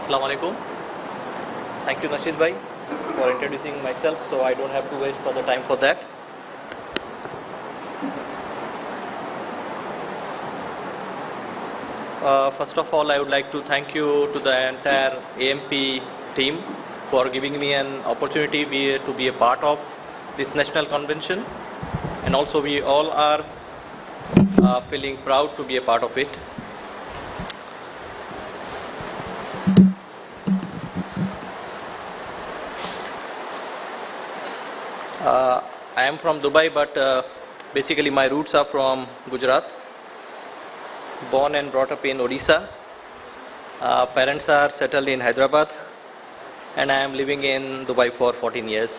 Assalamu alaikum. Thank you, Nashid bhai, for introducing myself, so I don't have to waste further time for that. First of all, I would like to thank you to the entire AMP team for giving me an opportunity to be a part of this national convention, and also we all are feeling proud to be a part of it. I am from Dubai, but basically my roots are from Gujarat. Born and brought up in Odisha. Parents are settled in Hyderabad, and I am living in Dubai for 14 years.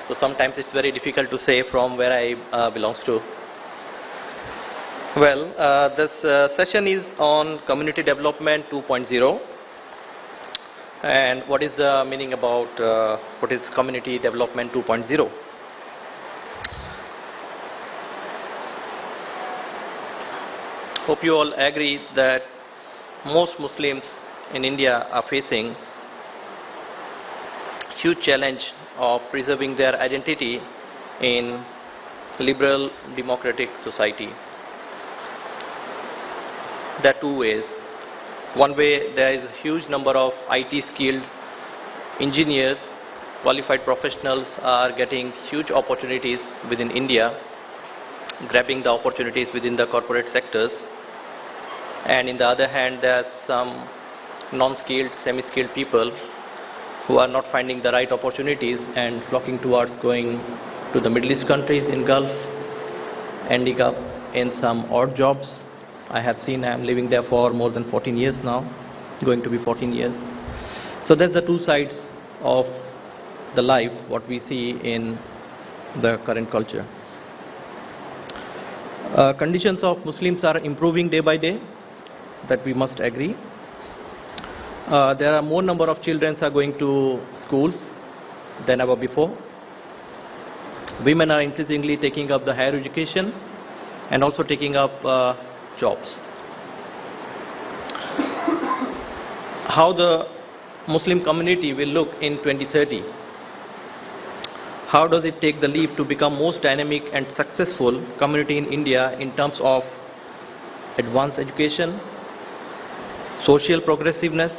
So sometimes it's very difficult to say from where I belongs to. Well, this session is on Community Development 2.0. And what is the meaning about what is Community Development 2.0? Hope you all agree that most Muslims in India are facing huge challenge of preserving their identity in liberal democratic society. There are two ways. One way, there is a huge number of IT skilled engineers, qualified professionals are getting huge opportunities within India, grabbing the opportunities within the corporate sectors. And in the other hand, there are some non-skilled, semi-skilled people who are not finding the right opportunities and flocking towards going to the Middle East countries in Gulf, ending up in some odd jobs. I have seen, I am living there for more than 14 years now, going to be 14 years. So that's the two sides of the life, what we see in the current culture. Conditions of Muslims are improving day by day, that we must agree. There are more number of children are going to schools than ever before. Women are increasingly taking up the higher education and also taking up jobs. How the Muslim community will look in 2030? How does it take the leap to become most dynamic and successful community in India in terms of advanced education, social progressiveness,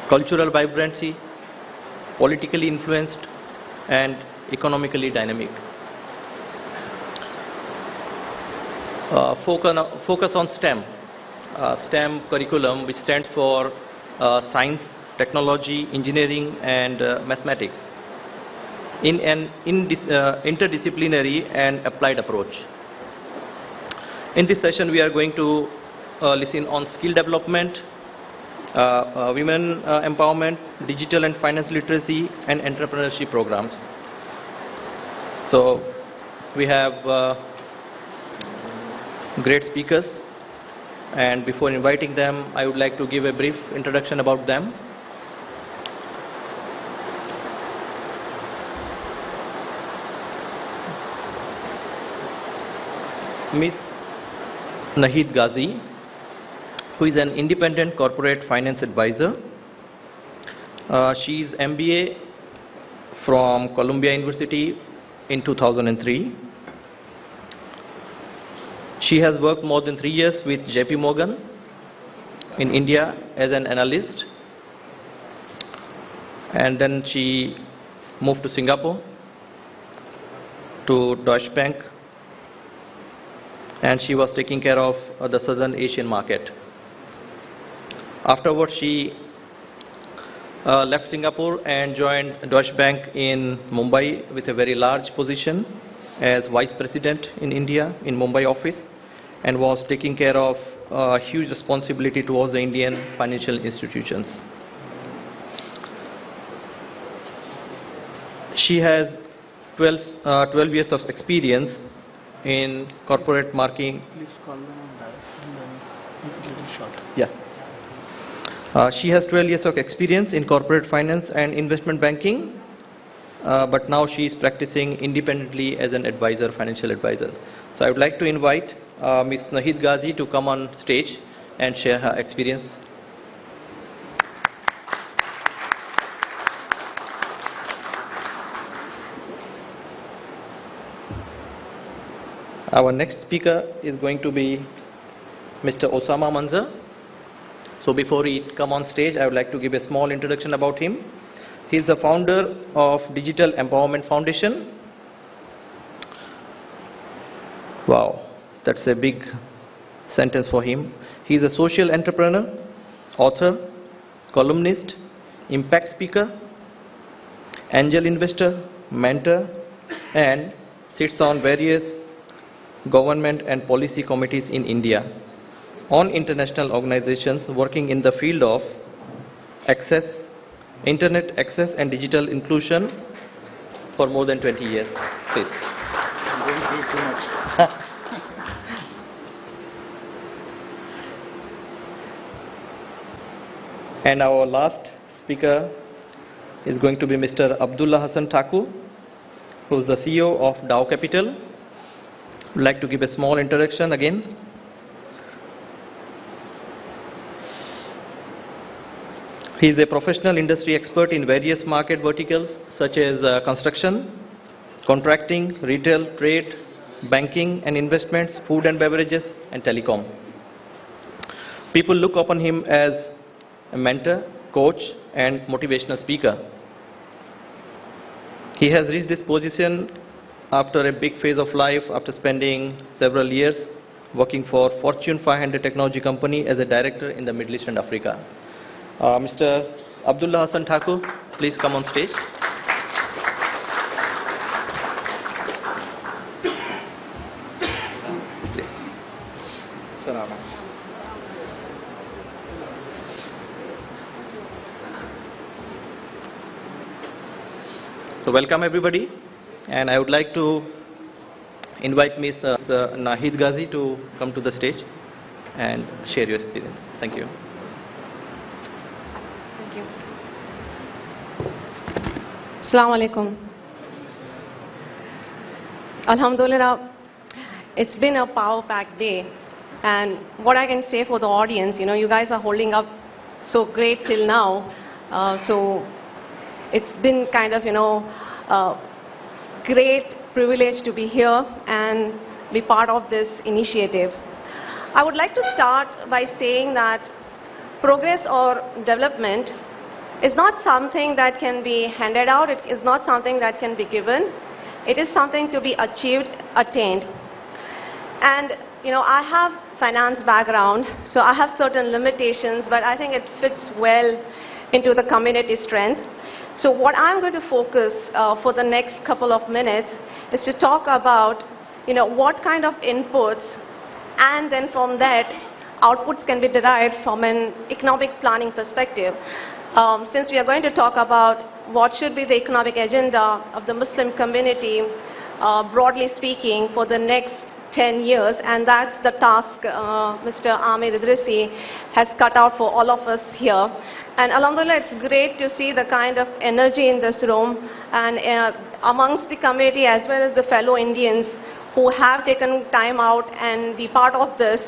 cultural vibrancy, politically influenced, and economically dynamic? Focus on STEM. STEM curriculum, which stands for science, technology, engineering, and mathematics, in an interdisciplinary and applied approach. In this session, we are going to listen on skill development, women empowerment, digital and finance literacy, and entrepreneurship programs. So we have great speakers, and before inviting them, I would like to give a brief introduction about them. Ms. Nahid Ghazi, who is an independent corporate finance advisor. She is MBA from Columbia University in 2003. She has worked more than 3 years with JP Morgan in India as an analyst, and then she moved to Singapore to Deutsche Bank, and she was taking care of the Southern Asian market. Afterwards, she left Singapore and joined Deutsche Bank in Mumbai with a very large position as Vice President in India in Mumbai office, and was taking care of huge responsibility towards the Indian financial institutions. She has 12 years of experience in corporate marketing. Please call them on dice and then make it a little short. Yeah. She has 12 years of experience in corporate finance and investment banking, but now she is practicing independently as an advisor, financial advisor. So I would like to invite Ms. Nahid Ghazi to come on stage and share her experience. Our next speaker is going to be Mr. Osama Manzar. So before he come on stage, I would like to give a small introduction about him. He is the founder of Digital Empowerment Foundation. Wow, that's a big sentence for him. He is a social entrepreneur, author, columnist, impact speaker, angel investor, mentor, and sits on various government and policy committees in India on international organizations working in the field of access, internet access and digital inclusion for more than 20 years. Please. I'm going to eat too much. And our last speaker is going to be Mr. Abdullah Hassan Thakur, who is the CEO of Dow Capital. I'd like to give a small introduction again. He is a professional industry expert in various market verticals such as construction, contracting, retail, trade, banking and investments, food and beverages, and telecom. People look upon him as a mentor, coach, and motivational speaker. He has reached this position after a big phase of life, after spending several years working for Fortune 500 technology company as a director in the Middle East and Africa. Mr. Abdullah Hassan Thakur, please come on stage. Please. Salam. So welcome everybody, and I would like to invite Ms. Nahid Ghazi to come to the stage and share your experience. Thank you. Thank you. Assalamu alaikum. Alhamdulillah, it's been a power-packed day, and what I can say for the audience, you guys are holding up so great till now, so it's been kind of, great privilege to be here and be part of this initiative. I would like to start by saying that progress or development is not something that can be handed out, it is not something that can be given, it is something to be achieved, attained. And I have finance background, so I have certain limitations, but I think it fits well into the community strength. So what I'm going to focus for the next couple of minutes is to talk about what kind of inputs, and then from that outputs can be derived from an economic planning perspective. Since we are going to talk about what should be the economic agenda of the Muslim community, broadly speaking, for the next 10 years, and that's the task Mr. Amir Idrisi has cut out for all of us here. And alhamdulillah, it's great to see the kind of energy in this room and amongst the committee as well as the fellow Indians who have taken time out and be part of this.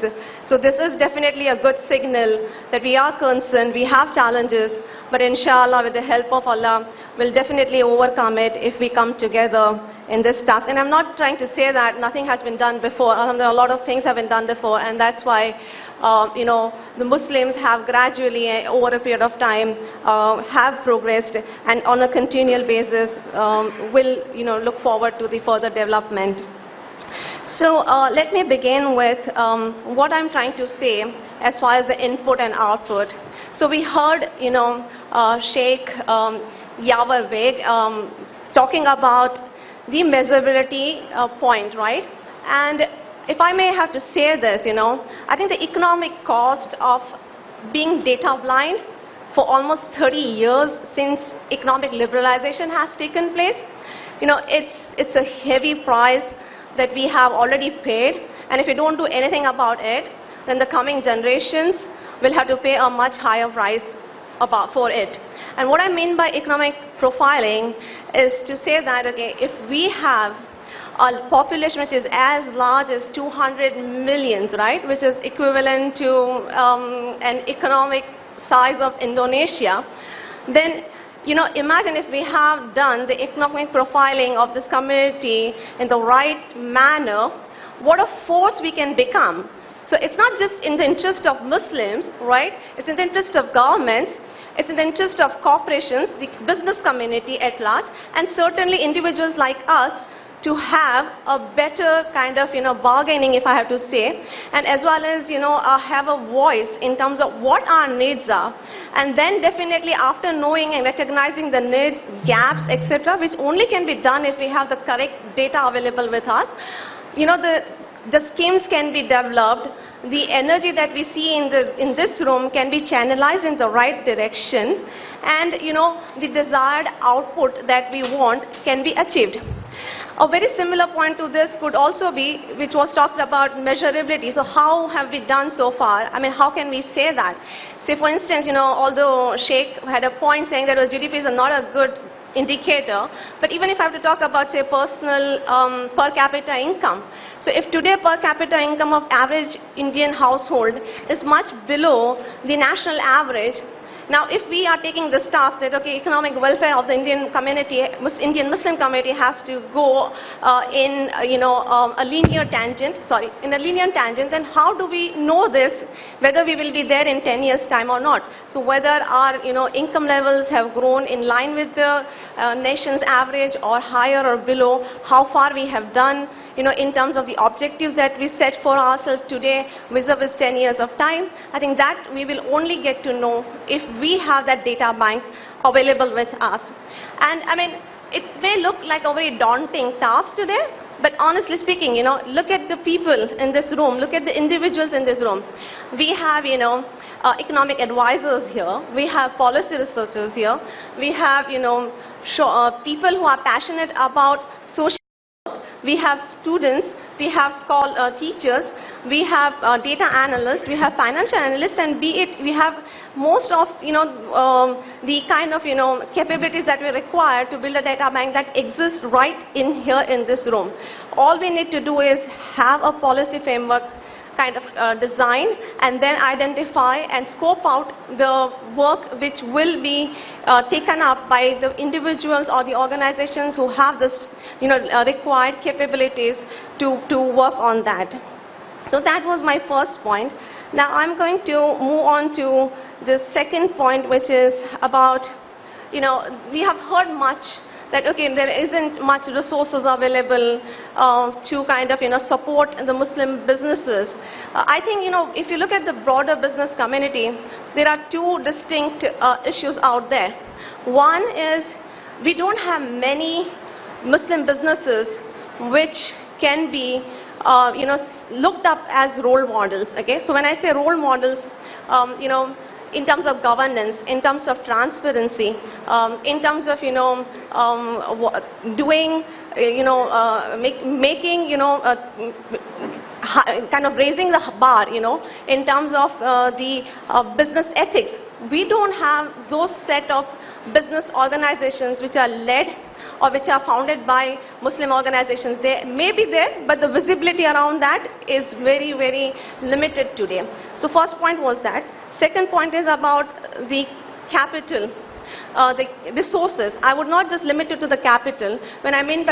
So this is definitely a good signal that we are concerned, we have challenges, but inshallah with the help of Allah, we'll definitely overcome it if we come together in this task. And I'm not trying to say that nothing has been done before. Alhamdulillah, a lot of things have been done before, and that's why the Muslims have gradually, over a period of time, have progressed, and on a continual basis will, look forward to the further development. So let me begin with what I'm trying to say as far as the input and output. So we heard, Sheikh Yawar Beg talking about the measurability point, right? And if I may have to say this, I think the economic cost of being data blind for almost 30 years since economic liberalization has taken place, it's a heavy price that we have already paid, and if we don't do anything about it, then the coming generations will have to pay a much higher price for it. And what I mean by economic profiling is to say that, okay, if we have a population which is as large as 200 millions, right, which is equivalent to an economic size of Indonesia, then imagine if we have done the economic profiling of this community in the right manner, what a force we can become. So it's not just in the interest of Muslims, right? It's in the interest of governments, it's in the interest of corporations, the business community at large, and certainly individuals like us to have a better kind of, bargaining, if I have to say, and as well as, have a voice in terms of what our needs are. And then definitely after knowing and recognizing the needs, gaps, etc., which only can be done if we have the correct data available with us, the schemes can be developed, the energy that we see in this room can be channelized in the right direction, and the desired output that we want can be achieved. A very similar point to this could also be, which was talked about, measurability. So how have we done so far? I mean, how can we say that? Say for instance, although Sheikh had a point saying that GDP is not a good indicator, but even if I have to talk about, say, personal per capita income. So if today per capita income of average Indian household is much below the national average, now if we are taking this task that, okay, economic welfare of the Indian community, Indian Muslim community has to go in a linear tangent, then how do we know this, whether we will be there in 10 years time or not? So whether our income levels have grown in line with the nation's average or higher or below, how far we have done in terms of the objectives that we set for ourselves today vis-a-vis 10 years of time. I think that we will only get to know if we have that data bank available with us. And I mean, it may look like a very daunting task today, but honestly speaking, look at the people in this room, look at the individuals in this room. We have, economic advisors here, we have policy researchers here, we have, people who are passionate about social. We have students, we have teachers, we have data analysts, we have financial analysts, and we have most of the kind of capabilities that we require to build a data bank that exists right in here in this room. All we need to do is have a policy framework kind of design, and then identify and scope out the work which will be taken up by the individuals or the organizations who have this required capabilities to work on that. So that was my first point. Now I'm going to move on to the second point, which is about, we have heard much that, okay, there isn't much resources available to kind of, support the Muslim businesses. I think, if you look at the broader business community, there are two distinct issues out there. One is we don't have many Muslim businesses which can be, looked up as role models. Okay, so when I say role models, in terms of governance, in terms of transparency, in terms of doing, making, kind of raising the bar, in terms of the business ethics. We don't have those set of business organizations which are led or which are founded by Muslim organizations. They may be there, but the visibility around that is very, very limited today. So first point was that. Second point is about the capital, the resources. I would not just limit it to the capital. What I mean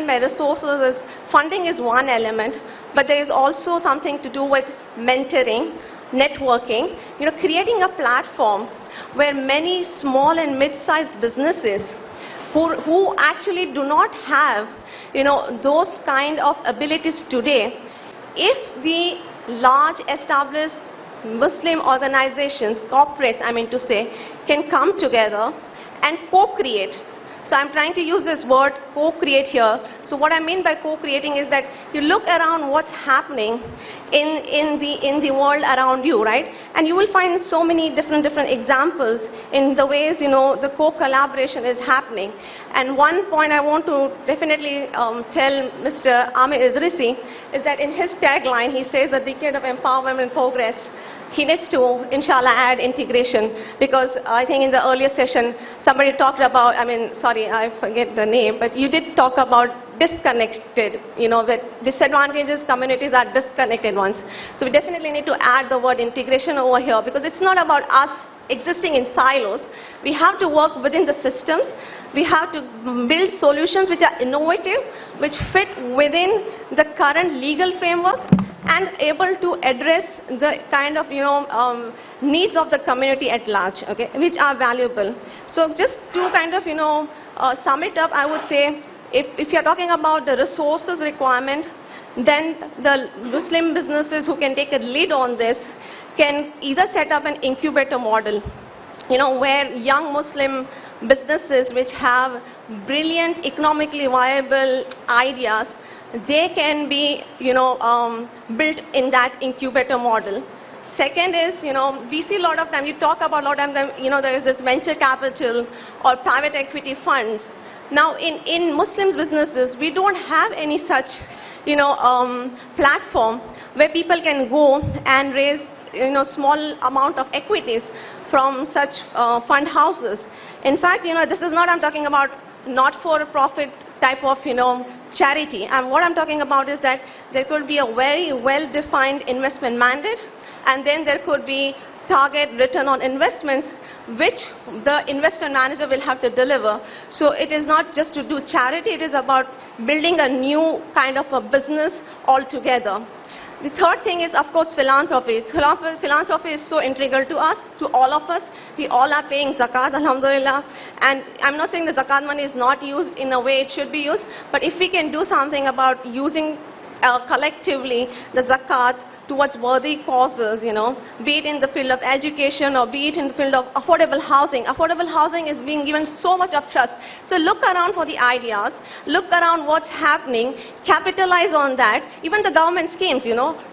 by resources is funding is one element, but there is also something to do with mentoring, networking, creating a platform where many small and mid-sized businesses who actually do not have, those kind of abilities today, if the large established Muslim organizations, corporates, I mean to say, can come together and co-create. So I'm trying to use this word co-create here. So what I mean by co-creating is that you look around what's happening in the world around you, right? And you will find so many different examples in the ways, the co-collaboration is happening. And one point I want to definitely tell Mr. Amir Idrisi is that in his tagline, he says a decade of empowerment and progress. He needs to, inshallah, add integration, because I think in the earlier session, somebody talked about, I forget the name, but you did talk about disconnected, with disadvantaged communities are disconnected ones. So we definitely need to add the word integration over here, because it's not about us existing in silos. We have to work within the systems. We have to build solutions which are innovative, which fit within the current legal framework and able to address the kind of needs of the community at large, okay, which are valuable. So just to kind of sum it up, I would say if you're talking about the resources requirement, then the Muslim businesses who can take a lead on this can either set up an incubator model, where young Muslim businesses which have brilliant economically viable ideas, they can be built in that incubator model. Second is, we see a lot of time, you talk about a lot of time, there is this venture capital or private equity funds. Now in Muslims businesses, we don't have any such platform where people can go and raise small amount of equities from such fund houses. In fact, this is not, I'm talking about not-for-profit type of charity, and what I'm talking about is that there could be a very well-defined investment mandate, and then there could be target return on investments which the investment manager will have to deliver. So it is not just to do charity, it is about building a new kind of a business altogether. The third thing is, of course, philanthropy. Philanthropy is so integral to us, to all of us. We all are paying zakat, alhamdulillah. And I'm not saying the zakat money is not used in a way it should be used, but if we can do something about using collectively the zakat towards worthy causes, be it in the field of education or be it in the field of affordable housing. Affordable housing is being given so much of trust. So look around for the ideas, look around what's happening, capitalize on that. Even the government schemes,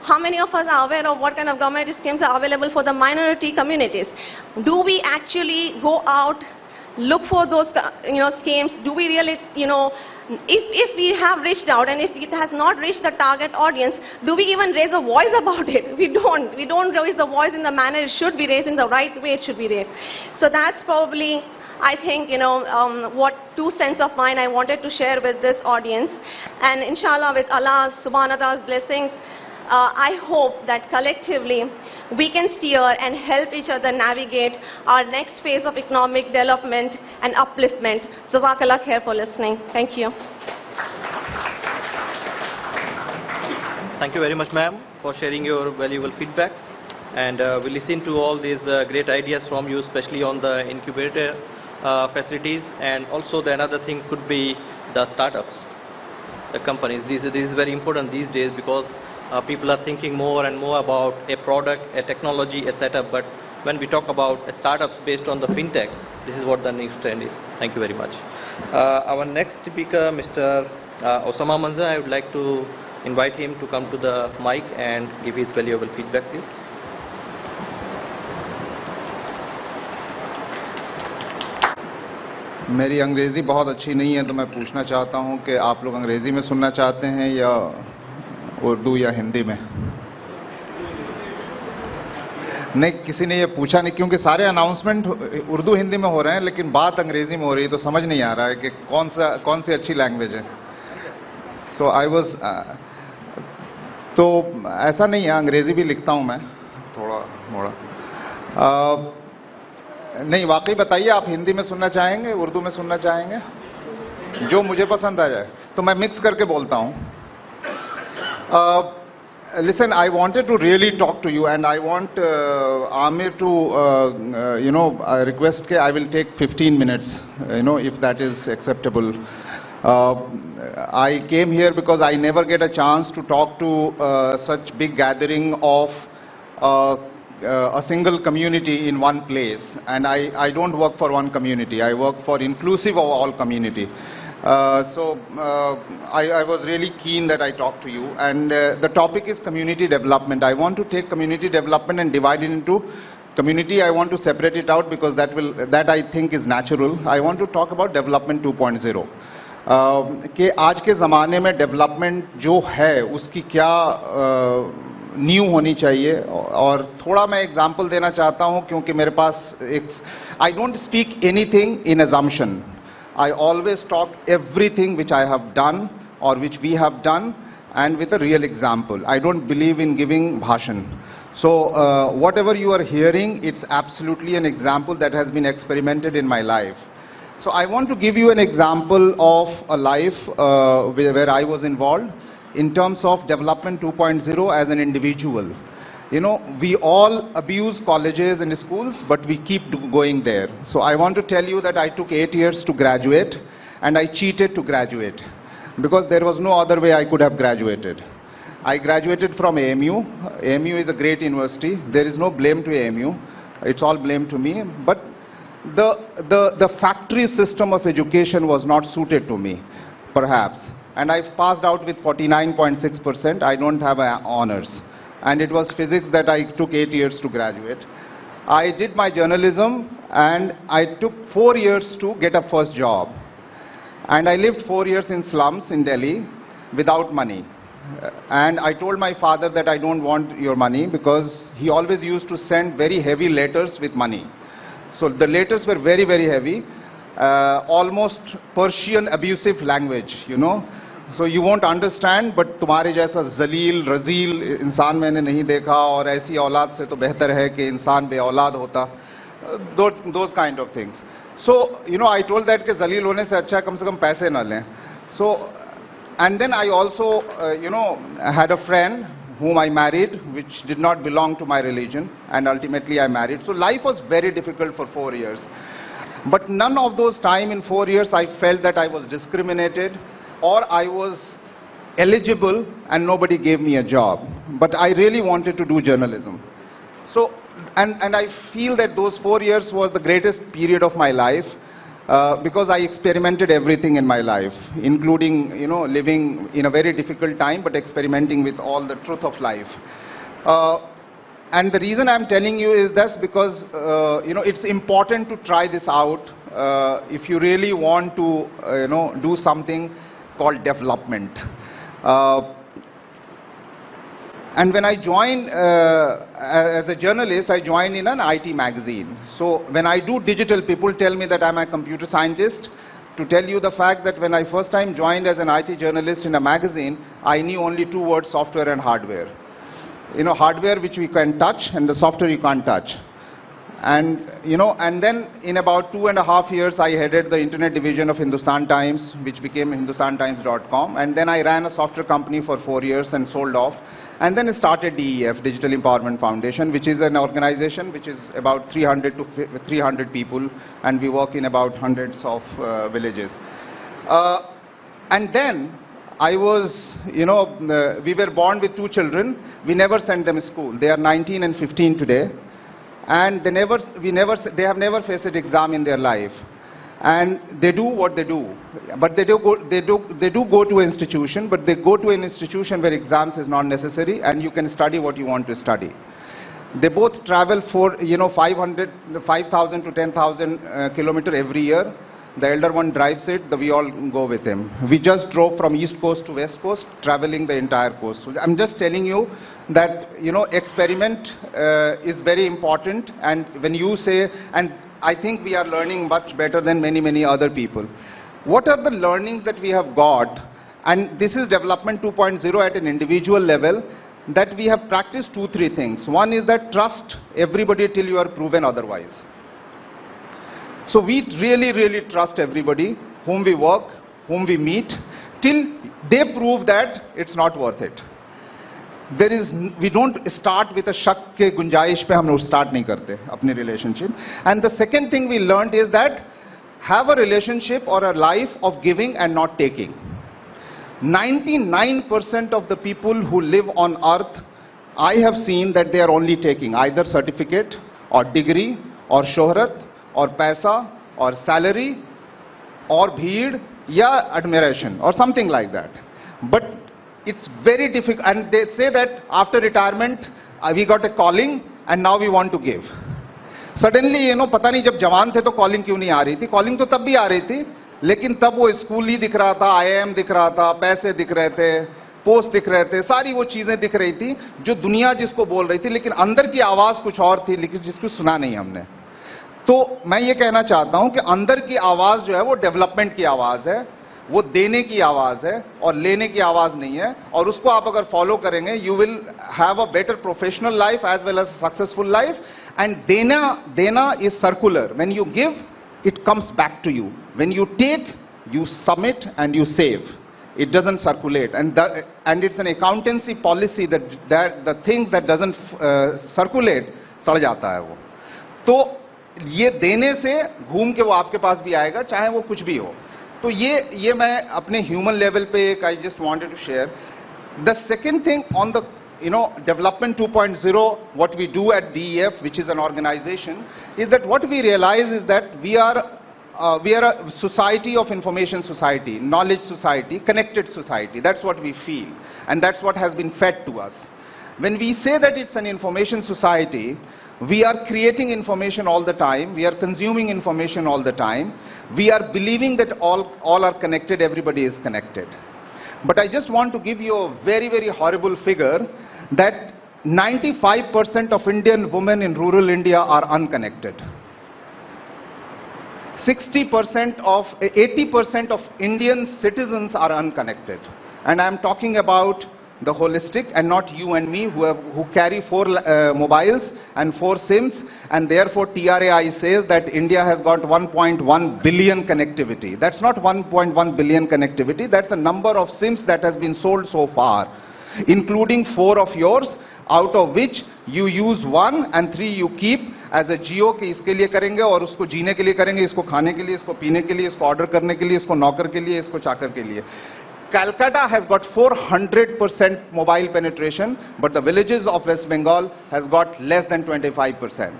how many of us are aware of what kind of government schemes are available for the minority communities? Do we actually go out, look for those schemes? Do we really, if we have reached out and if it has not reached the target audience, do we even raise a voice about it? We don't raise the voice in the manner it should be raised, in the right way it should be raised. So that's probably, I think, what 2 cents of mine I wanted to share with this audience. And inshallah, with Allah subhanahu wa ta'ala's blessings, I hope that collectively we can steer and help each other navigate our next phase of economic development and upliftment. Jazakallah khair for listening. Thank you. Thank you very much, ma'am, for sharing your valuable feedback. And we listen to all these great ideas from you, especially on the incubator facilities. And also the another thing could be the startups, the companies. This is very important these days, because people are thinking more and more about a product, a technology, a setup. But when we talk about startups based on the fintech, this is what the next trend is. Thank you very much. Our next speaker, Mr. Osama Manza, I would like to invite him to come to the mic and give his valuable feedback, please. मेरी अंग्रेज़ी बहुत अच्छी नहीं है, तो मैं पूछना चाहता हूं कि आप लोग अंग्रेज़ी में सुनना चाहते हैं या उर्दू या हिंदी में? नहीं, किसी ने ये पूछा नहीं, क्योंकि सारे अनाउंसमेंट उर्दू हिंदी में हो रहे हैं, लेकिन बात अंग्रेज़ी में हो रही है, तो समझ नहीं आ रहा है कि कौन सी अच्छी लैंग्वेज है. सो आई वाज, तो ऐसा नहीं है, अंग्रेज़ी भी लिखता हूं मैं थोड़ा मोड़ा. नहीं, वाकई बताइए, आप हिंदी में सुनना चाहेंगे, उर्दू में सुनना चाहेंगे? जो मुझे पसंद आ जाए, तो मैं मिक्स करके बोलता हूं. Listen, I wanted to really talk to you, and I want Amir to, request that I will take 15 minutes, if that is acceptable. I came here because I never get a chance to talk to such big gathering of a single community in one place, and I don't work for one community. I work for inclusive of all community. So I was really keen that I talk to you, and the topic is community development. I want to take community development and divide it into community. I want to separate it out because that I think is natural. I want to talk about development 2.0. कि आज के ज़माने में development जो है उसकी क्या new होनी चाहिए, और थोड़ा मैं एग्जांपल देना चाहता हूं, क्योंकि मेरे पास एक, I don't speak anything in assumption. I always talk everything which I have done or which we have done, and with a real example. I don't believe in giving bhashan. So whatever you are hearing, it's absolutely an example that has been experimented in my life. So I want to give you an example of a life where I was involved in terms of development 2.0 as an individual. You know, we all abuse colleges and schools, but we keep going there. So I want to tell you that I took 8 years to graduate, and I cheated to graduate, because there was no other way I could have graduated. I graduated from AMU. AMU is a great university. There is no blame to AMU. It's all blame to me. But the factory system of education was not suited to me, perhaps. And I passed out with 49.6%. I don't have honors. And it was physics that I took 8 years to graduate. I did my journalism, and I took 4 years to get a first job. And I lived 4 years in slums in Delhi without money. And I told my father that I don't want your money, because he always used to send very heavy letters with money. So the letters were very, very heavy, almost Persian abusive language, you know. So you won't understand, but तुम्हारे जैसा जलील रजील इंसान मैंने नहीं देखा, और ऐसी औलाद से तो बेहतर है कि इंसान बेऔलाद होता. Those kind of things. So, you know, I told that कि जलील होने से अच्छा कम से कम पैसे न लें. So, and then I also, you know, had a friend whom I married, which did not belong to my religion, and ultimately I married. So life was very difficult for 4 years. But none of those time in 4 years I felt that I was discriminated, or I was eligible and nobody gave me a job. But I really wanted to do journalism. So, and I feel that those 4 years was the greatest period of my life, because I experimented everything in my life, including, you know, living in a very difficult time, but experimenting with all the truth of life. And the reason I'm telling you is this, because, you know, it's important to try this out if you really want to, you know, do something called development. And when I joined as a journalist, I joined in an IT magazine. So when I do digital, people tell me that I'm a computer scientist. To tell you the fact that when I first time joined as an IT journalist in a magazine, I knew only 2 words: software and hardware. You know, hardware which we can touch, and the software you can't touch. And, you know, and then in about 2.5 years, I headed the internet division of Hindustan Times, which became hindustantimes.com. And then I ran a software company for 4 years and sold off. And then started DEF, Digital Empowerment Foundation, which is an organization which is about 300 people, and we work in about hundreds of villages. And then I was, you know, we were born with 2 children. We never sent them to school. They are 19 and 15 today. And they have never faced an exam in their life. And they do what they do. But they do go to an institution, but they go to an institution where exams is not necessary, and you can study what you want to study. They both travel for, you know, 5,000 to 10,000 kilometers every year. The elder one drives it, we all go with him. We just drove from East Coast to West Coast, traveling the entire coast. So I'm just telling you that, you know, experiment is very important. And when you say, and I think we are learning much better than many other people. What are the learnings that we have got? And this is development 2.0 at an individual level, that we have practiced 2-3 things. One is that trust everybody till you are proven otherwise. So we really trust everybody whom we work, whom we meet, till they prove that it's not worth it. We don't start with a shak ke gunjaish pe hum start nahi karte apne relationship. And the second thing we learned is that have a relationship or a life of giving and not taking. 99% of the people who live on earth, I have seen that they are only taking either certificate or degree or shohrat or paisa or salary or bheed ya admiration or something like that. But it's very difficult, and they say that after retirement we got a calling and now we want to give. Suddenly, you know, पता नहीं जब जवान थे तो calling क्यों नहीं आ रही थी? Calling तो तब भी आ रही थी, लेकिन तब वो स्कूल ही दिख रहा था, IIM दिख रहा था, पैसे दिख रहे थे, पोस्ट दिख रहे थे, सारी वो चीजें दिख रही थी जो दुनिया जिसको बोल रही थी, लेकिन अंदर की आवाज कुछ और थी, लेकिन जिसको सुना नहीं हमने. तो मैं ये कहना चाहता हूं कि अंदर की आवाज जो है वो डेवलपमेंट की आवाज है. वो देने की आवाज है और लेने की आवाज नहीं है, और उसको आप अगर फॉलो करेंगे you will have a better professional life as well as successful life. And देना is circular. When you give it comes back to you. When you take, you submit and you save. It doesn't circulate. And it's an accountancy policy that the things that doesn't circulate, सड़ जाता है वो. तो ये देने से घूम के वो आपके पास भी आएगा, चाहे वो कुछ भी हो. तो ये मैं अपने ह्यूमन लेवल पे एक I just wanted to share. The second thing on the development 2.0, what we do at DEF, which is an organization, is that what we realize is that we are a society of information society, knowledge society, connected society. That's what we feel, and that's what has been fed to us. When we say that it's an information society, we are creating information all the time, we are consuming information all the time, we are believing that all are connected, everybody is connected. But I just want to give you a very, very horrible figure that 95% of Indian women in rural India are unconnected. 80% of Indian citizens are unconnected. And I'm talking about the holistic, and not you and me who carry 4 mobiles and 4 SIMs, and therefore TRAI says that India has got 1.1 billion connectivity. That's not 1.1 billion connectivity, that's the number of SIMs that has been sold so far, including 4 of yours, out of which you use 1 and 3 you keep as a Jio कि इसके लिए करेंगे और उसको जीने के लिए करेंगे, इसको खाने के लिए, इसको पीने के लिए, इसको ऑर्डर करने के लिए, इसको नौकर के लिए, इसको चाकर के लिए. Calcutta has got 400% mobile penetration, but the villages of West Bengal has got less than 25%.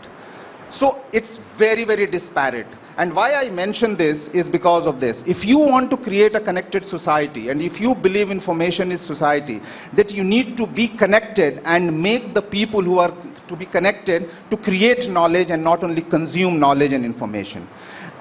So it's very, very disparate. And why I mention this is because of this. If you want to create a connected society, and if you believe information is society, that you need to be connected and make the people who are to be connected to create knowledge and not only consume knowledge and information.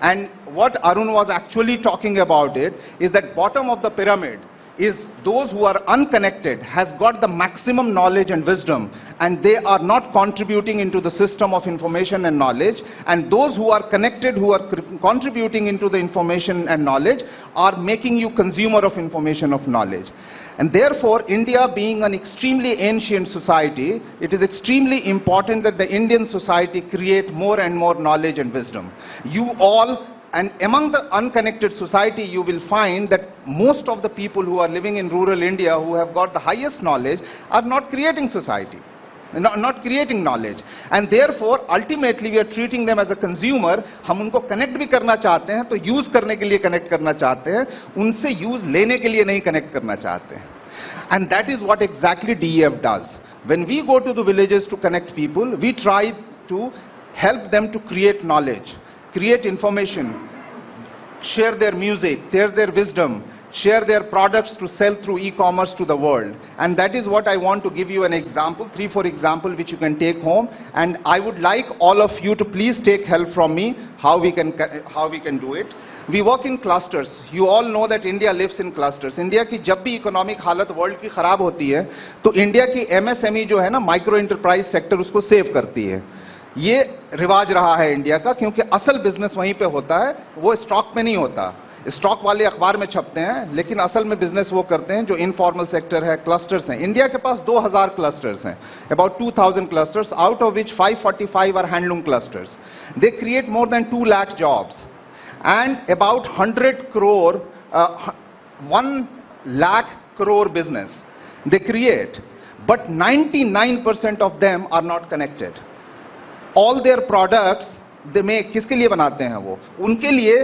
And what Arun was actually talking about it is that bottom of the pyramid is those who are unconnected has got the maximum knowledge and wisdom, and they are not contributing into the system of information and knowledge, and those who are connected, who are contributing into the information and knowledge, are making you consumer of information of knowledge. And therefore, India being an extremely ancient society, it is extremely important that the Indian society create more and more knowledge and wisdom. You all, and among the unconnected society, you will find that most of the people who are living in rural India, who have got the highest knowledge, are not creating society, not creating knowledge. And therefore, ultimately, we are treating them as a consumer. हम उनको connect भी करना चाहते हैं, तो use करने के लिए connect करना चाहते हैं, उनसे use लेने के लिए नहीं connect करना चाहते हैं. And that is what exactly DEF does. When we go to the villages to connect people, we try to help them to create knowledge, create information, share their music, share their wisdom, share their products to sell through e-commerce to the world. And that is what I want to give you an example, 3-4 examples which you can take home. And I would like all of you to please take help from me how we can do it. We work in clusters. You all know that India lives in clusters. India की जब भी economic हालत world की खराब होती है, तो India की MSME जो है ना, माइक्रो एंटरप्राइज सेक्टर, उसको सेव करती है. ये रिवाज रहा है इंडिया का, क्योंकि असल बिजनेस वहीं पे होता है, वो स्टॉक में नहीं होता. स्टॉक वाले अखबार में छपते हैं, लेकिन असल में बिजनेस वो करते हैं जो इनफॉर्मल सेक्टर है, क्लस्टर्स हैं. इंडिया के पास 2000 क्लस्टर्स हैं, about 2000 clusters, out of which 545 are handloom clusters. They create more than 2 lakh jobs, and about 100 crore, 1 lakh crore business they create, but 99% of them are not connected. All their products they make, किसके लिए बनाते हैं वो? उनके लिए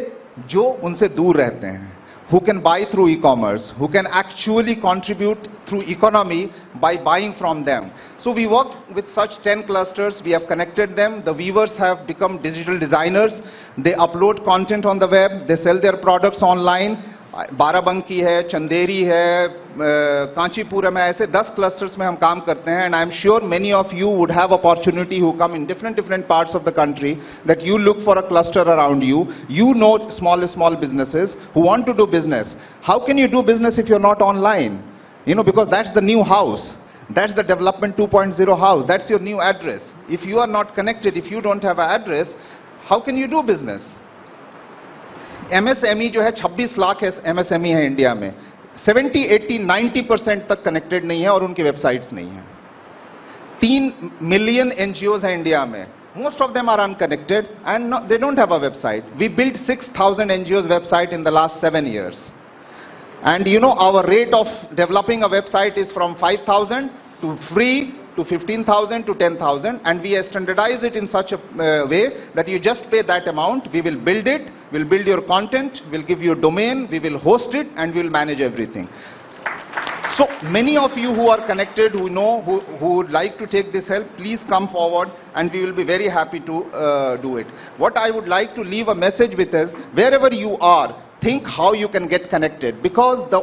जो उनसे दूर रहते हैं, who can buy through e-commerce, who can actually contribute through economy by buying from them. So we work with such 10 clusters, we have connected them. The weavers have become digital designers, they upload content on the web, they sell their products online. Barabanki है, चंदेरी है, कांचीपुरम है, ऐसे 10 clusters में हम काम करते हैं. And I am sure many of you would have opportunity who come in different parts of the country, that you look for a cluster around you. You know small businesses who want to do business. How can you do business if you're not online? You know, because that's the new house. That's the development 2.0 house. That's your new address. If you are not connected, if you don't have an address, how can you do business? MSME जो है 26 lakh MSME है India में, 70, 80, 90% तक connected नहीं है और उनकी websites नहीं है। 3 मिलियन NGOs हैं इंडिया में, most of them are unconnected and they don't have a website. We built 6,000 NGOs website in the last 7 years. And you know, our rate of developing a website is from 5,000 to free to 15,000 to 10,000, and we standardize it in such a way that you just pay that amount, we will build it, we'll build your content, we'll give you a domain, we will host it, and we'll manage everything. So many of you who are connected, who know, who would like to take this help, please come forward and we will be very happy to do it. What I would like to leave a message with is, wherever you are, think how you can get connected, because the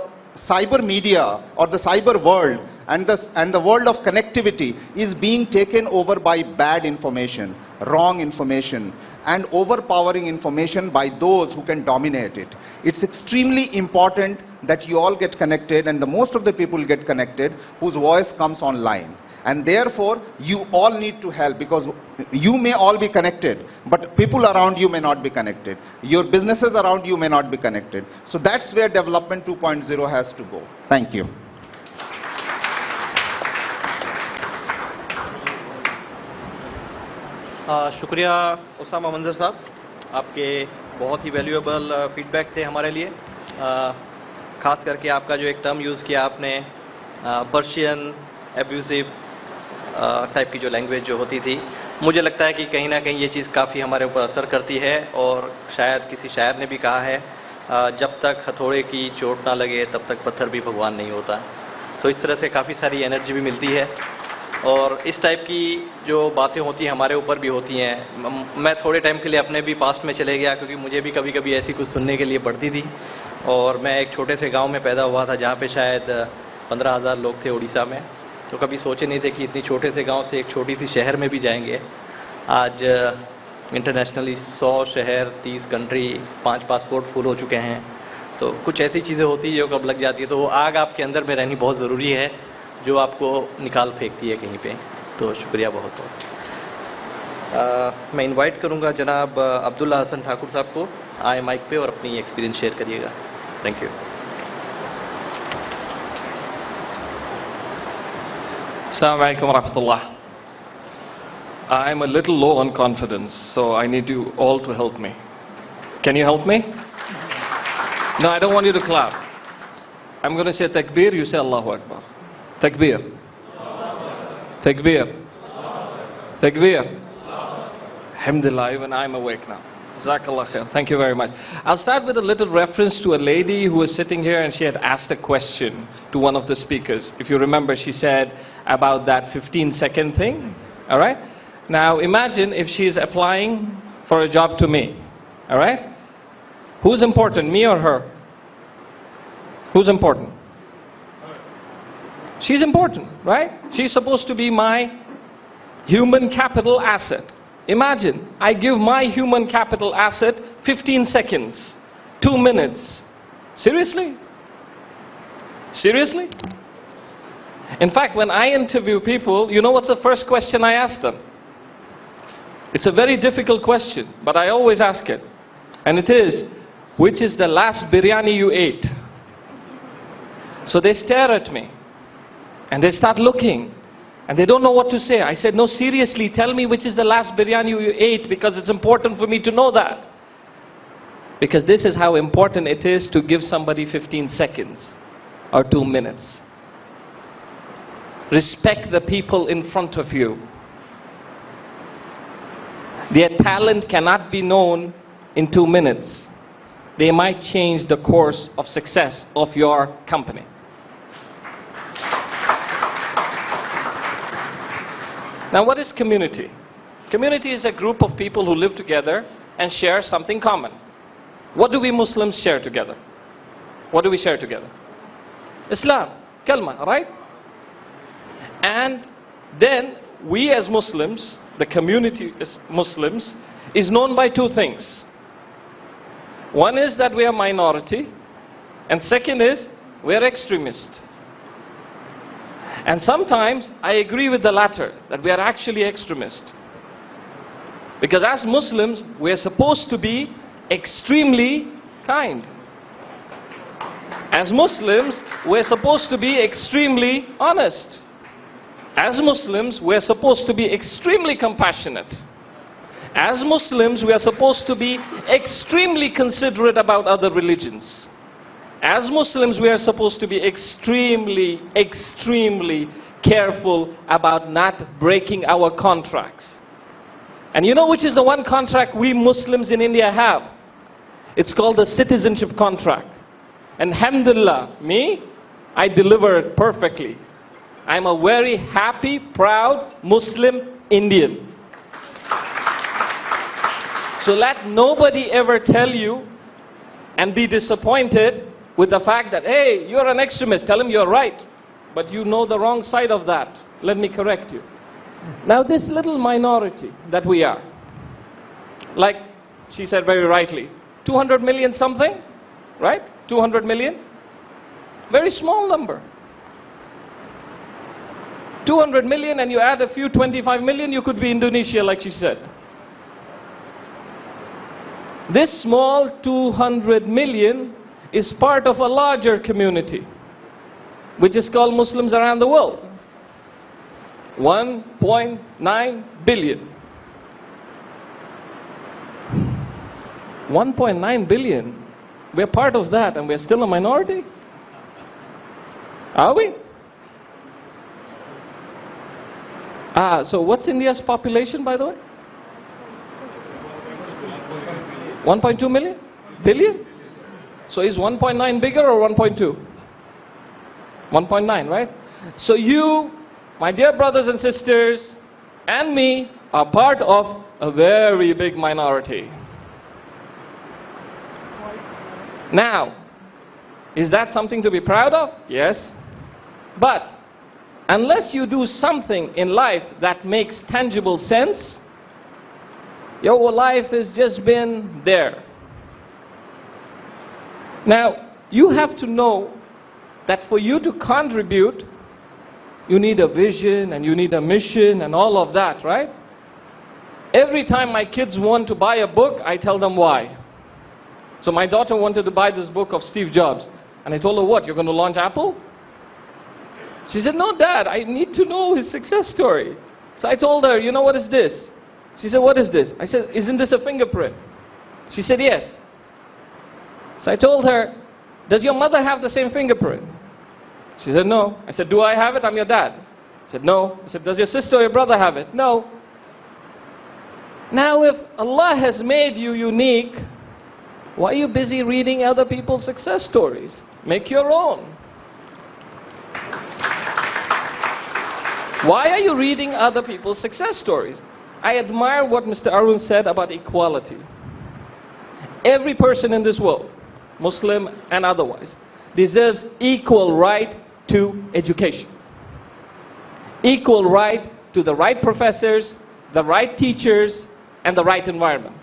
cyber media or the cyber world and the world of connectivity is being taken over by bad information, wrong information, and overpowering information by those who can dominate it. It's extremely important that you all get connected, and the most of the people get connected whose voice comes online. And therefore, you all need to help, because you may all be connected, but people around you may not be connected. Your businesses around you may not be connected. So that's where Development 2.0 has to go. Thank you. शुक्रिया उसामा मंजर साहब, आपके बहुत ही valuable feedback थे हमारे लिए। ख़ास करके आपका जो एक टर्म यूज़ किया आपने, पर्शियन एब्यूजिव टाइप की जो लैंग्वेज जो होती थी, मुझे लगता है कि कहीं ना कहीं ये चीज़ काफ़ी हमारे ऊपर असर करती है। और शायद किसी शायर ने भी कहा है, जब तक हथौड़े की चोट ना लगे तब तक पत्थर भी भगवान नहीं होता। तो इस तरह से काफ़ी सारी एनर्जी भी मिलती है, और इस टाइप की जो बातें होती हैं हमारे ऊपर भी होती हैं। मैं थोड़े टाइम के लिए अपने भी पास्ट में चले गया, क्योंकि मुझे भी कभी कभी ऐसी कुछ सुनने के लिए पड़ती थी। और मैं एक छोटे से गांव में पैदा हुआ था, जहां पे शायद 15,000 लोग थे उड़ीसा में। तो कभी सोचे नहीं थे कि इतनी छोटे से गांव से एक छोटी सी शहर में भी जाएंगे। आज इंटरनेशनली 100 शहर, 30 कंट्री, 5 पासपोर्ट फुल हो चुके हैं। तो कुछ ऐसी चीज़ें होती है जो कब लग जाती है, तो वो आग आपके अंदर में रहनी बहुत ज़रूरी है, जो आपको निकाल फेंकती है कहीं पे। तो शुक्रिया बहुत बहुत। मैं इनवाइट करूंगा जनाब अब्दुल्ला हसन ठाकुर साहब को, आए माइक पे और अपनी एक्सपीरियंस शेयर करिएगा। Thank you. Assalamu alaikum wa rahmatullah. I'm a little low on confidence, so I need you all to help me. Can you help me? No, I don't want you to clap. I'm going to say takbir, you say Allahu Akbar. Takbir. Takbir. Takbir. Alhamdulillah, even I'm awake now. Jazakallah khair. Thank you very much. I'll start with a little reference to a lady who was sitting here and she had asked a question to one of the speakers. If you remember, she said about that 15-second thing. All right? Now imagine if she is applying for a job to me. All right? Who's important, me or her? Who's important? She's important, right? She's supposed to be my human capital asset. Imagine, I give my human capital asset 15 seconds, 2 minutes. Seriously? Seriously? In fact, when I interview people, you know what's the first question I ask them? It's a very difficult question, but I always ask it. And it is, which is the last biryani you ate? So they stare at me. And they start looking. And they don't know what to say. I said, no, seriously, tell me which is the last biryani you ate, because it's important for me to know that. Because this is how important it is to give somebody 15 seconds or 2 minutes. Respect the people in front of you. Their talent cannot be known in 2 minutes. They might change the course of success of your company. Now, what is community? Community is a group of people who live together and share something common. What do we Muslims share together? What do we share together? Islam, kalma, right? And then we as Muslims, the community as Muslims, is known by 2 things. One is that we are minority, and second is we are extremists. And sometimes I agree with the latter, that we are actually extremists. Because as Muslims, we are supposed to be extremely kind. As Muslims, we're supposed to be extremely honest. As Muslims, we're supposed to be extremely compassionate. As Muslims, we are supposed to be extremely considerate about other religions. As Muslims, we are supposed to be extremely, extremely careful about not breaking our contracts. And you know which is the one contract we Muslims in India have? It's called the citizenship contract. And alhamdulillah, me, I deliver it perfectly. I'm a very happy, proud Muslim Indian. So let nobody ever tell you and be disappointed with the fact that, hey, you're an extremist. Tell him you're right. But you know the wrong side of that. Let me correct you. Now this little minority that we are, like she said very rightly, 200 million something, right? 200 million? Very small number. 200 million and you add a few 25 million, you could be Indonesia, like she said. This small 200 million is part of a larger community, which is called Muslims around the world. 1.9 billion. 1.9 billion. We're part of that and we're still a minority? Are we? So what's India's population, by the way? 1.2 million? Billion? So is 1.9 bigger or 1.2? 1.9, right? So you, my dear brothers and sisters, and me are part of a very big minority. Now, is that something to be proud of? Yes. But unless you do something in life that makes tangible sense, your life has just been there. Now, you have to know that for you to contribute, you need a vision and you need a mission and all of that, right? Every time my kids want to buy a book, I tell them why. So my daughter wanted to buy this book of Steve Jobs. And I told her, what, you're going to launch Apple? She said, no, Dad, I need to know his success story. So I told her, you know, what is this? She said, what is this? I said, isn't this a fingerprint? She said, yes. So I told her, does your mother have the same fingerprint? She said, no. I said, do I have it? I'm your dad. She said, no. I said, does your sister or your brother have it? No. Now if Allah has made you unique, why are you busy reading other people's success stories? Make your own. Why are you reading other people's success stories? I admire what Mr. Arun said about equality. Every person in this world, Muslim and otherwise, deserves equal right to education. Equal right to the right professors, the right teachers, and the right environment.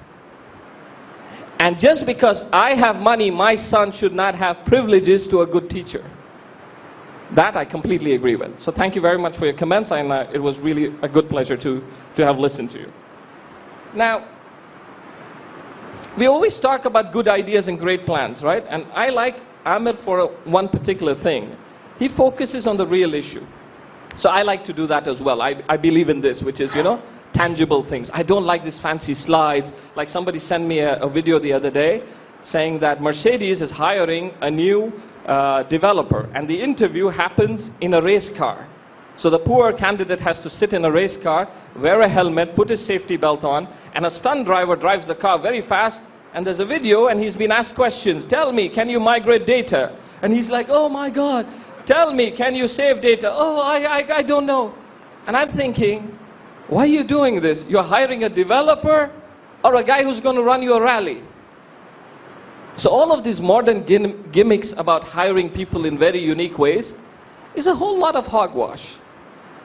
And just because I have money, my son should not have privileges to a good teacher. That I completely agree with. So thank you very much for your comments, and it was really a good pleasure to have listened to you. Now, we always talk about good ideas and great plans, right? And I like Ahmed for one particular thing. He focuses on the real issue. So I like to do that as well. I believe in this, which is, you know, tangible things. I don't like these fancy slides. Like somebody sent me a video the other day saying that Mercedes is hiring a new developer, and the interview happens in a race car. So the poor candidate has to sit in a race car, wear a helmet, put his safety belt on, and a stunt driver drives the car very fast, and there's a video and he's been asked questions. Tell me, can you migrate data? And he's like, oh my God, tell me, can you save data? Oh, I don't know. And I'm thinking, why are you doing this? You're hiring a developer or a guy who's going to run you a rally? So all of these modern gimmicks about hiring people in very unique ways is a whole lot of hogwash.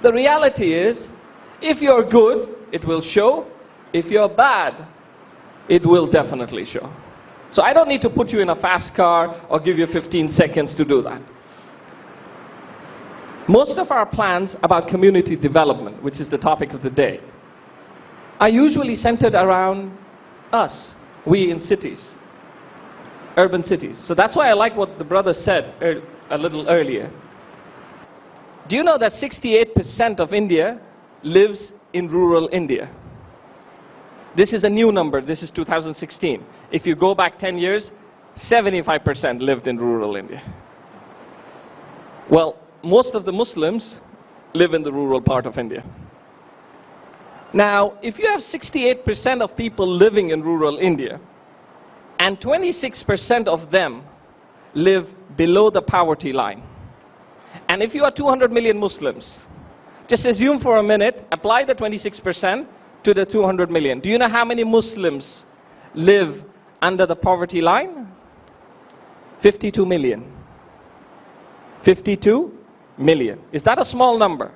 The reality is, if you're good, it will show. If you're bad, it will definitely show. So I don't need to put you in a fast car or give you 15 seconds to do that. Most of our plans about community development, which is the topic of the day, are usually centered around us, we in cities. urban cities. So that's why I like what the brother said a little earlier. Do you know that 68% of India lives in rural India? This is a new number. This is 2016. If you go back 10 years, 75% lived in rural India. Well, most of the Muslims live in the rural part of India. Now, if you have 68% of people living in rural India, and 26% of them live below the poverty line, and if you are 200 million Muslims, just assume for a minute, apply the 26% to the 200 million. Do you know how many Muslims live under the poverty line? 52 million. 52 million. Is that a small number?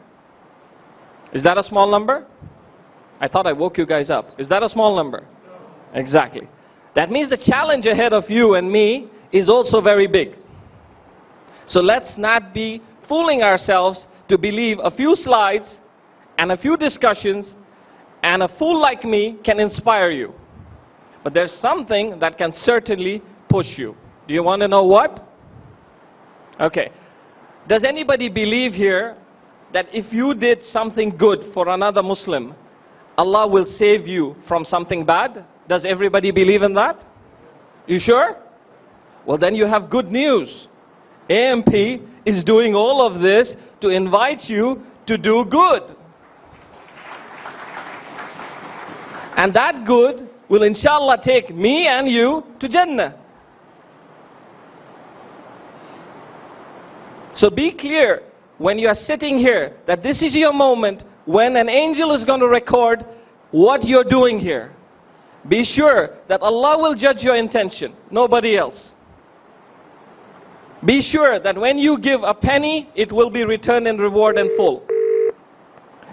Is that a small number? I thought I woke you guys up. Is that a small number? No. Exactly. That means the challenge ahead of you and me is also very big. So let's not be fooling ourselves to believe a few slides and a few discussions and a fool like me can inspire you. But there's something that can certainly push you. Do you want to know what? Okay. Does anybody believe here that if you did something good for another Muslim, Allah will save you from something bad? Does everybody believe in that? You sure? Well, then you have good news. AMP is doing all of this to invite you to do good. And that good will inshallah take me and you to Jannah. So be clear when you are sitting here that this is your moment when an angel is going to record what you're doing here. Be sure that Allah will judge your intention, nobody else. Be sure that when you give a penny, it will be returned in reward and full.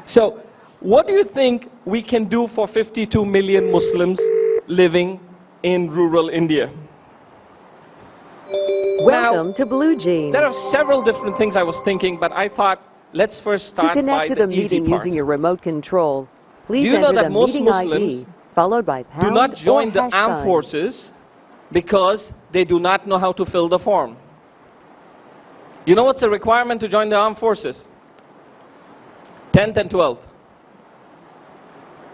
So, what do you think we can do for 52 million Muslims living in rural India? Welcome to Blue Jeans. There are several different things I was thinking, but I thought, let's first start To connect to the easy meeting part. using your remote control, please Do you know enter that the most meeting Muslims ID, followed by pound do not join or the hash armed sign. forces because they do not know how to fill the form. You know what's the requirement to join the armed forces? 10th and 12th.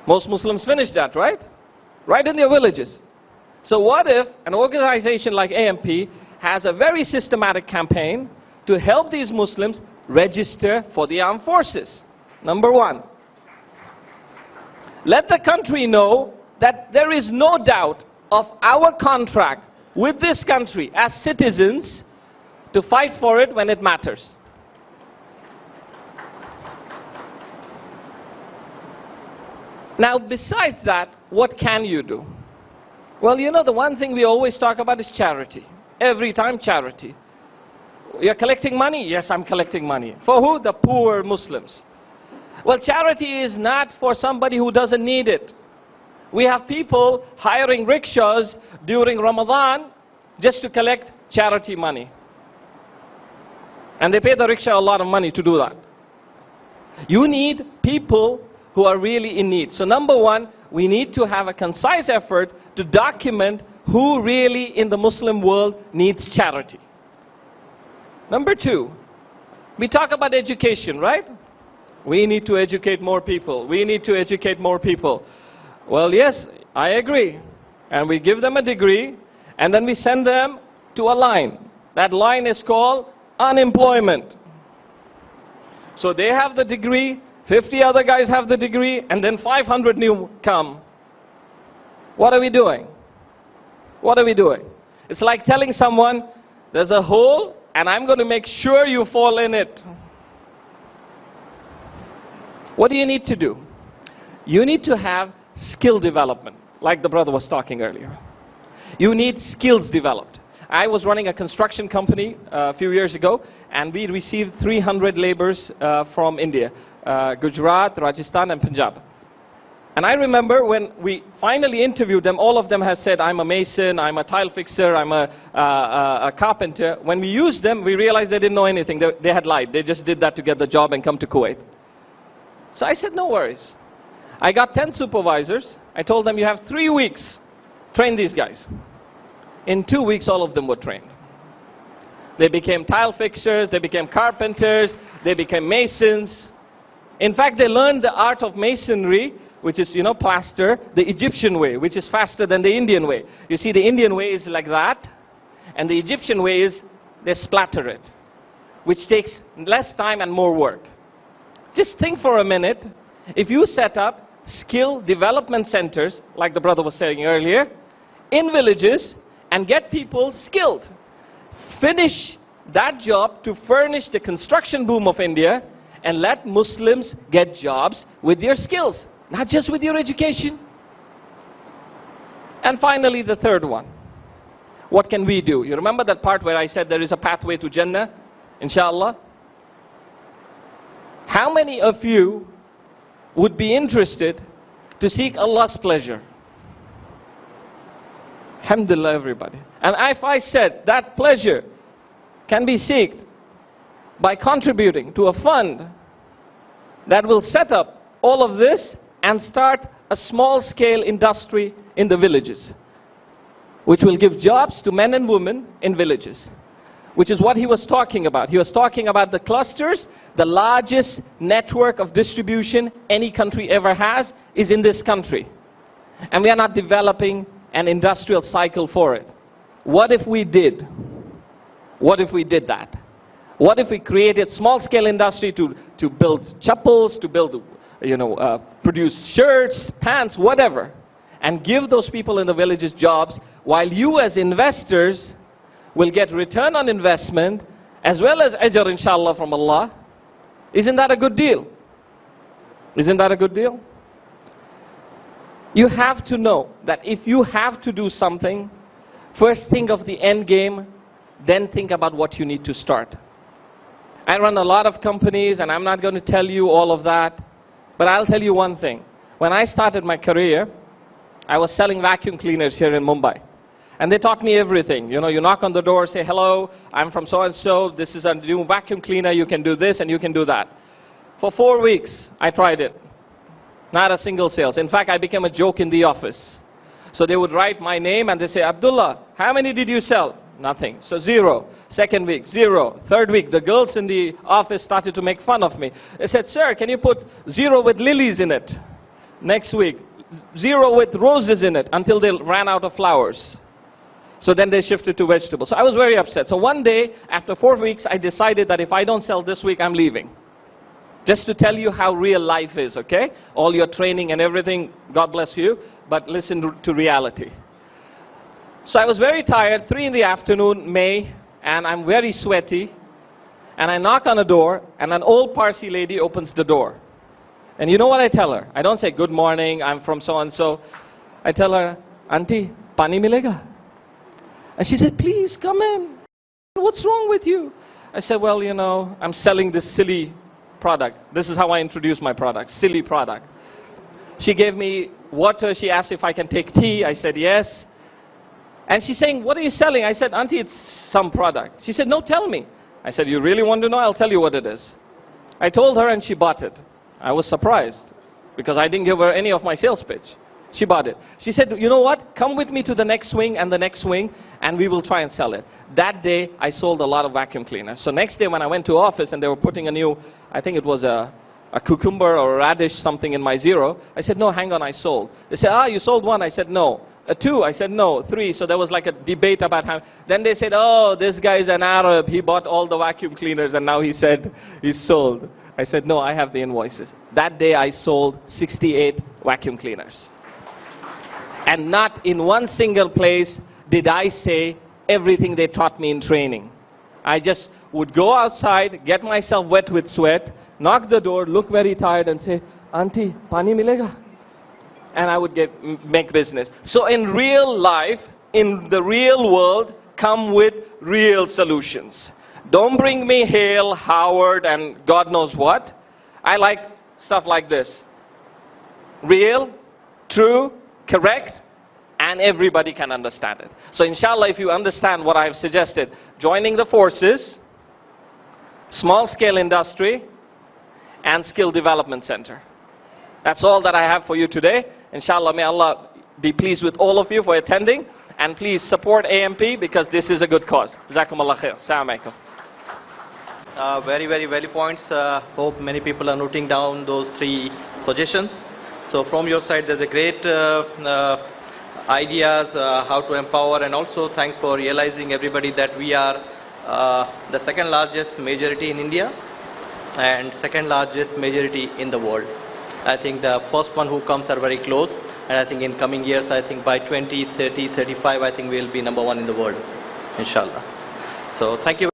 Most Muslims finish that, right? Right in their villages. So what if an organization like AMP has a very systematic campaign to help these Muslims register for the armed forces? Number one, let the country know that there is no doubt of our contract with this country as citizens to fight for it when it matters. Now, besides that, what can you do? Well, you know, the one thing we always talk about is charity. Every time, charity. You're collecting money? Yes, I'm collecting money. For who? The poor Muslims. Well, charity is not for somebody who doesn't need it. We have people hiring rickshaws during Ramadan just to collect charity money. And they pay the rickshaw a lot of money to do that. You need people who are really in need. So number one, we need to have a concise effort to document who really in the Muslim world needs charity. Number two, we talk about education, right? We need to educate more people. We need to educate more people. Well, yes, I agree. And we give them a degree, and then we send them to a line. That line is called unemployment. So they have the degree, 50 other guys have the degree, and then 500 new come. What are we doing? What are we doing? It's like telling someone, there's a hole, and I'm going to make sure you fall in it. What do you need to do? You need to have skill development, like the brother was talking earlier. You need skills developed. I was running a construction company a few years ago, and we received 300 laborers from India, Gujarat, Rajasthan, and Punjab. And I remember when we finally interviewed them, all of them has said, I'm a mason, I'm a tile fixer, I'm a carpenter. When we used them, we realized they didn't know anything. They had lied. They just did that to get the job and come to Kuwait. So I said, no worries. I got 10 supervisors. I told them, you have 3 weeks. Train these guys. In 2 weeks, all of them were trained. They became tile fixers, they became carpenters, they became masons. In fact, they learned the art of masonry, which is, plaster, the Egyptian way, which is faster than the Indian way. You see, the Indian way is like that, and the Egyptian way is they splatter it, which takes less time and more work. Just think for a minute, if you set up skill development centers, like the brother was saying earlier, in villages, and get people skilled. Finish that job to furnish the construction boom of India, and let Muslims get jobs with their skills, not just with your education. And finally, the third one. What can we do? You remember that part where I said there is a pathway to Jannah, inshallah? How many of you would be interested to seek Allah's pleasure? Alhamdulillah, everybody. And if I said that pleasure can be sought by contributing to a fund that will set up all of this and start a small-scale industry in the villages, which will give jobs to men and women in villages, which is what he was talking about. He was talking about the clusters. The largest network of distribution any country ever has is in this country. And we are not developing an industrial cycle for it. What if we did? What if we did that? What if we created small-scale industry to build chappals, to build, produce shirts, pants, whatever, and give those people in the villages jobs, while you as investors will get return on investment as well as ajr, inshallah, from Allah? Isn't that a good deal? Isn't that a good deal? You have to know that if you have to do something, first think of the end game, then think about what you need to start. I run a lot of companies, and I'm not going to tell you all of that, but I'll tell you one thing. When I started my career, I was selling vacuum cleaners here in Mumbai. And they taught me everything. You knock on the door, say, hello, I'm from so-and-so, this is a new vacuum cleaner, you can do this and you can do that. For 4 weeks, I tried it. Not a single sales. In fact, I became a joke in the office. So they would write my name and they say, Abdullah, how many did you sell? Nothing. So 0. Second week, 0. Third week, the girls in the office started to make fun of me. They said, sir, can you put 0 with lilies in it? Next week, 0 with roses in it, until they ran out of flowers. So then they shifted to vegetables. So I was very upset. So one day, after 4 weeks, I decided that if I don't sell this week, I'm leaving. Just to tell you how real life is, okay? All your training and everything, God bless you, but listen to reality. So I was very tired, 3 in the afternoon, May, and I'm very sweaty. And I knock on a door, and an old Parsi lady opens the door. And you know what I tell her? I don't say, good morning, I'm from so-and-so. I tell her, Auntie, pani milega? And she said, please, come in. What's wrong with you? I said, well, I'm selling this silly product. This is how I introduce my product, silly product. She gave me water. She asked if I can take tea. I said, yes. And she's saying, what are you selling? I said, Auntie, it's some product. She said, no, tell me. I said, you really want to know? I'll tell you what it is. I told her and she bought it. I was surprised because I didn't give her any of my sales pitch. She bought it. She said, you know what? Come with me to the next swing and the next swing, and we will try and sell it. That day, I sold a lot of vacuum cleaners. So next day when I went to office and they were putting a new, I think it was a cucumber or a radish, something in my 0. I said, no, hang on, I sold. They said, you sold 1. I said, no. 2. I said, no. 3. So there was like a debate about how. Then they said, oh, this guy is an Arab. He bought all the vacuum cleaners and now he said he sold. I said, no, I have the invoices. That day I sold 68 vacuum cleaners. And not in one single place did I say everything they taught me in training. I just would go outside, get myself wet with sweat, knock the door, look very tired and say, Auntie, pani milega? And I would make business. So in real life, in the real world, come with real solutions. Don't bring me Hale, Howard, and God knows what. I like stuff like this. Real, true, correct, and everybody can understand it. So inshallah, if you understand what I have suggested, joining the forces, small-scale industry, and skill development center. That's all that I have for you today. Inshallah, may Allah be pleased with all of you for attending. And please support AMP because this is a good cause. Jazakumullah khair. Assalamu alaikum. Very, very valid points. Hope many people are noting down those 3 suggestions. So from your side, there's a great ideas how to empower, and also thanks for realizing everybody that we are the second largest majority in India and second largest majority in the world. I think the first one who comes are very close, and I think in coming years, I think by 2030, 35, I think we'll be #1 in the world, inshallah. So thank you.